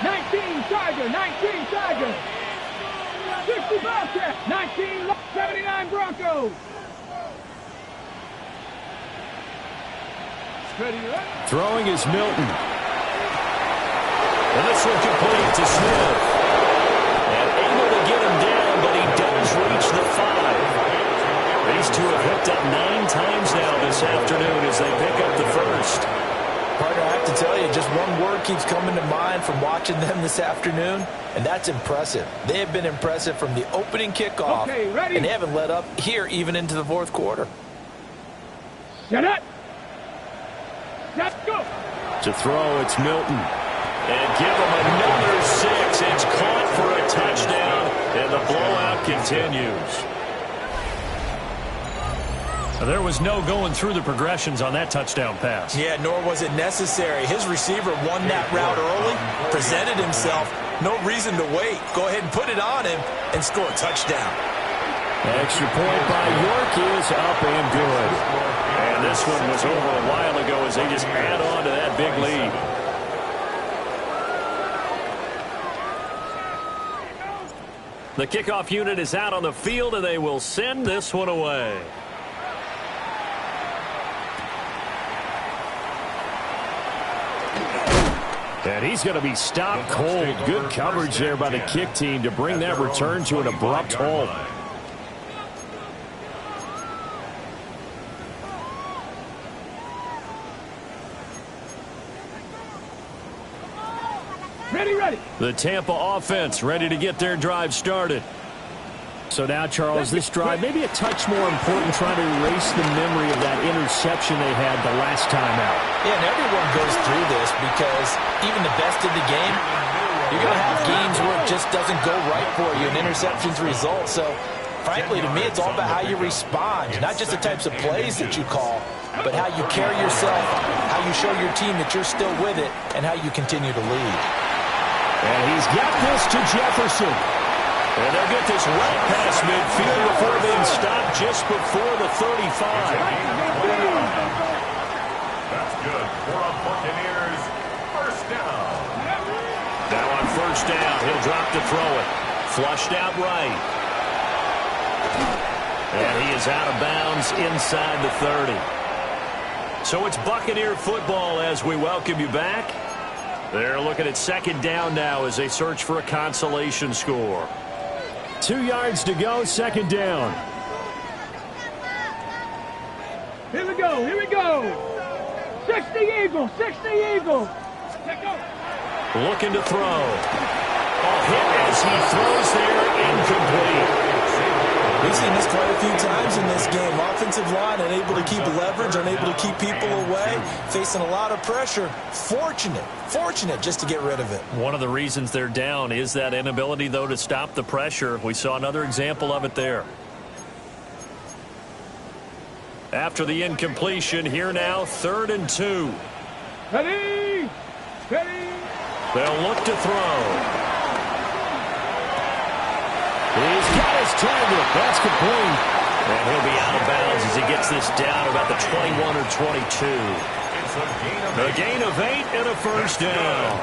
[SPEAKER 6] 19 Tiger, 19 Tiger. 60 Bobcat, 19, 79 Broncos.
[SPEAKER 1] Throwing is Milton.
[SPEAKER 2] And this one complete to Smith. And able to get him down, but he does reach the 5. These two have hooked up 9 times now this afternoon as they pick up the first.
[SPEAKER 5] Partner, I have to tell you, just one word keeps coming to mind from watching them this afternoon, and that's impressive. They have been impressive from the opening kickoff, and they haven't let up here even into the 4th quarter.
[SPEAKER 6] Shut up. Let's go.
[SPEAKER 1] To throw, it's Milton.
[SPEAKER 2] And give him another 6. It's caught for a touchdown, and the blowout continues. There was no going through the progressions on that touchdown pass.
[SPEAKER 4] Yeah, nor was it necessary. His receiver won that route early, presented himself. No reason to wait. Go ahead and put it on him and score a touchdown.
[SPEAKER 1] Extra point by York is up and good.
[SPEAKER 2] And this one was over a while ago as they just add on to that big lead. The kickoff unit is out on the field, and they will send this one away.
[SPEAKER 1] And he's going to be stopped cold. Good coverage there by the kick team to bring that return to an abrupt halt.
[SPEAKER 6] Ready.
[SPEAKER 1] The Tampa offense ready to get their drive started. So now, Charles, this drive maybe a touch more important, trying to erase the memory of that interception they had the last time out.
[SPEAKER 5] Yeah, and everyone goes through this because even the best in the game, you're going to have games where it just doesn't go right for you, and interceptions result. So, frankly, to me, it's all about how you respond, not just the types of plays that you call, but how you carry yourself, how you show your team that you're still with it, and how you continue to lead.
[SPEAKER 1] And he's got this to Jefferson.
[SPEAKER 2] And they'll get this right past midfield before being stopped just before the 35.
[SPEAKER 3] That's good for a Buccaneers first down.
[SPEAKER 2] Now on first down, he'll drop to throw it. Flushed out right. And he is out of bounds inside the 30. So it's Buccaneer football as we welcome you back. They're looking at second down now as they search for a consolation score.
[SPEAKER 1] 2 yards to go, second down.
[SPEAKER 6] Here we go. 60 Eagles.
[SPEAKER 2] Looking to throw. A hit as he throws there, incomplete.
[SPEAKER 4] We've seen this quite a few times in this game. Offensive line unable to keep leverage, unable to keep people away, facing a lot of pressure. Fortunate just to get rid of it.
[SPEAKER 2] One of the reasons they're down is that inability, though, to stop the pressure. We saw another example of it there. After the incompletion, here now, 3rd and 2.
[SPEAKER 6] Ready.
[SPEAKER 2] They'll look to throw.
[SPEAKER 1] He's got his target. That's complete.
[SPEAKER 2] And he'll be out of bounds as he gets this down about the 21 or 22. A gain of 8 and a first down.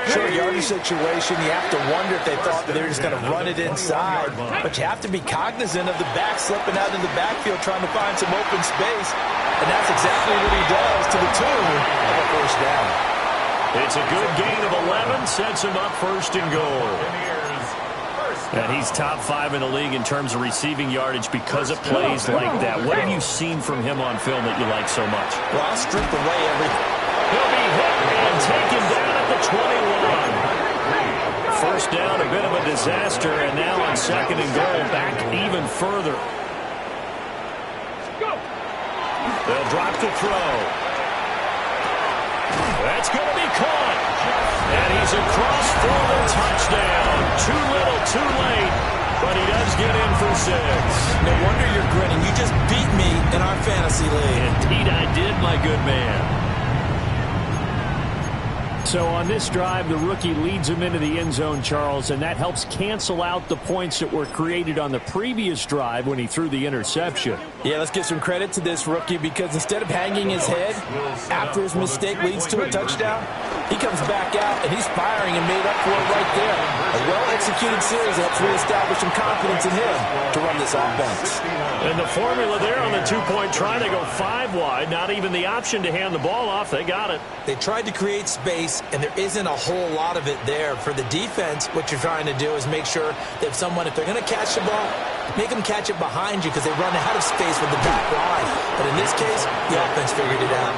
[SPEAKER 5] Short yardage situation, you have to wonder if they thought that they were just going to run it inside. But you have to be cognizant of the back slipping out in the backfield trying to find some open space. And that's exactly what he does to the tune of a first down.
[SPEAKER 2] It's a good gain of 11, sets him up first and goal. And he's top 5 in the league in terms of receiving yardage because of plays like that. What have you seen from him on film that you like so much?
[SPEAKER 4] Well, I'll strip away everything.
[SPEAKER 2] He'll be hit and taken down at the 21. First down, a bit of a disaster, and now on second and goal, back even further. They'll drop to throw. That's going to be caught. And he's across for the touchdown. Too little, too late, but he does get in for 6.
[SPEAKER 4] No wonder you're grinning. You just beat me in our fantasy league.
[SPEAKER 2] Indeed I did, my good man.
[SPEAKER 1] So on this drive, the rookie leads him into the end zone, Charles, and that helps cancel out the points that were created on the previous drive when he threw the interception.
[SPEAKER 5] Yeah, let's give some credit to this rookie because instead of hanging his head after his mistake leads to a touchdown, he comes back out and he's firing and made up for it right there. A well-executed series helps reestablish some confidence in him to run this offense.
[SPEAKER 2] And the formula there on the two-point try, they go 5 wide, not even the option to hand the ball off. They got it.
[SPEAKER 4] They tried to create space, and there isn't a whole lot of it there. For the defense, what you're trying to do is make sure that if they're going to catch the ball, make them catch it behind you because they run out of space with the back line. But in this case, the offense figured it out.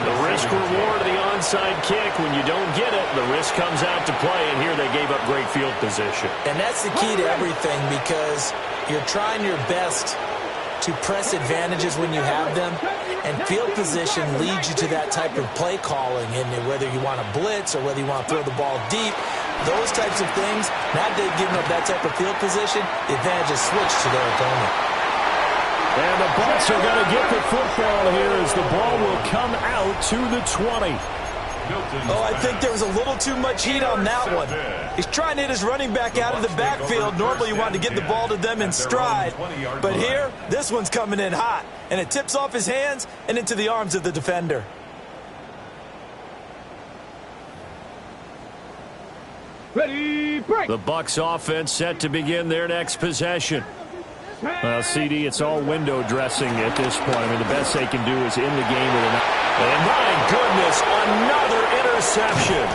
[SPEAKER 2] The risk-reward of the onside kick, when you don't get it, the risk comes out to play, and here they gave up great field position.
[SPEAKER 4] And that's the key to everything because you're trying your best to press advantages when you have them, and field position leads you to that type of play calling, and whether you want to blitz or whether you want to throw the ball deep, those types of things, now they've given up that type of field position, the advantage is switched to their opponent.
[SPEAKER 1] And the Bucs are going to get the football here as the ball will come out to the 20.
[SPEAKER 4] Oh, I think there was a little too much heat on that one. He's trying to hit his running back out of the backfield. Normally you want to get the ball to them in stride. But here, this one's coming in hot. And it tips off his hands and into the arms of the defender.
[SPEAKER 6] Ready, break.
[SPEAKER 1] The Bucs offense set to begin their next possession. Well, CD, it's all window dressing at this point. I mean, the best they can do is in the game with an... And my goodness, another interception.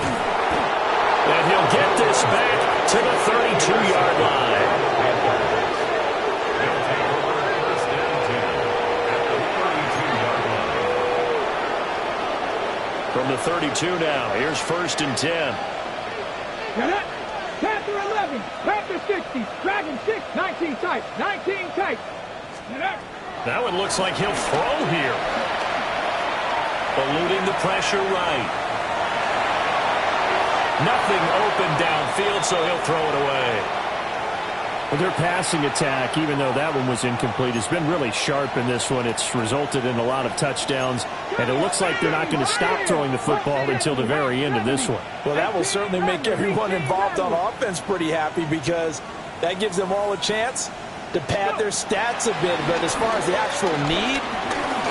[SPEAKER 1] And he'll get this back to the 32-yard line. From the 32 now, here's 1st and 10.
[SPEAKER 6] Panther 11, Panther 60, Dragon 6, 19 tight, 19 tight.
[SPEAKER 1] That one looks like he'll throw here. Eluding the pressure right. Nothing open downfield, so he'll throw it away. Well, their passing attack, even though that one was incomplete, has been really sharp in this one. It's resulted in a lot of touchdowns, and it looks like they're not going to stop throwing the football until the very end of this one.
[SPEAKER 5] Well, that will certainly make everyone involved on offense pretty happy because that gives them all a chance to pad their stats a bit. But as far as the actual need,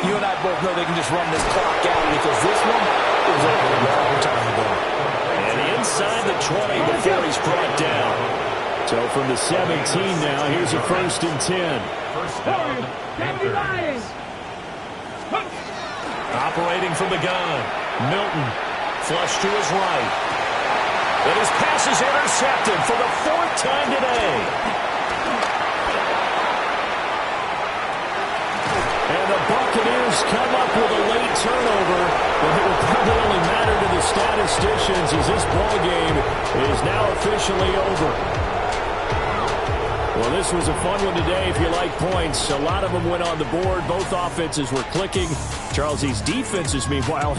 [SPEAKER 5] you and I both know they can just run this clock out because this one was over a long time ago.
[SPEAKER 1] And inside the 20 before he's brought down. So from the 17 now, here's a 1st and 10. Operating from the gun. Milton, flush to his right. And his pass is intercepted for the 4th time today. And the Buccaneers come up with a late turnover, but it will probably only matter to the statisticians as this ball game is now officially over. Well, this was a fun one today if you like points. A lot of them went on the board. Both offenses were clicking. Charles, these defenses, meanwhile,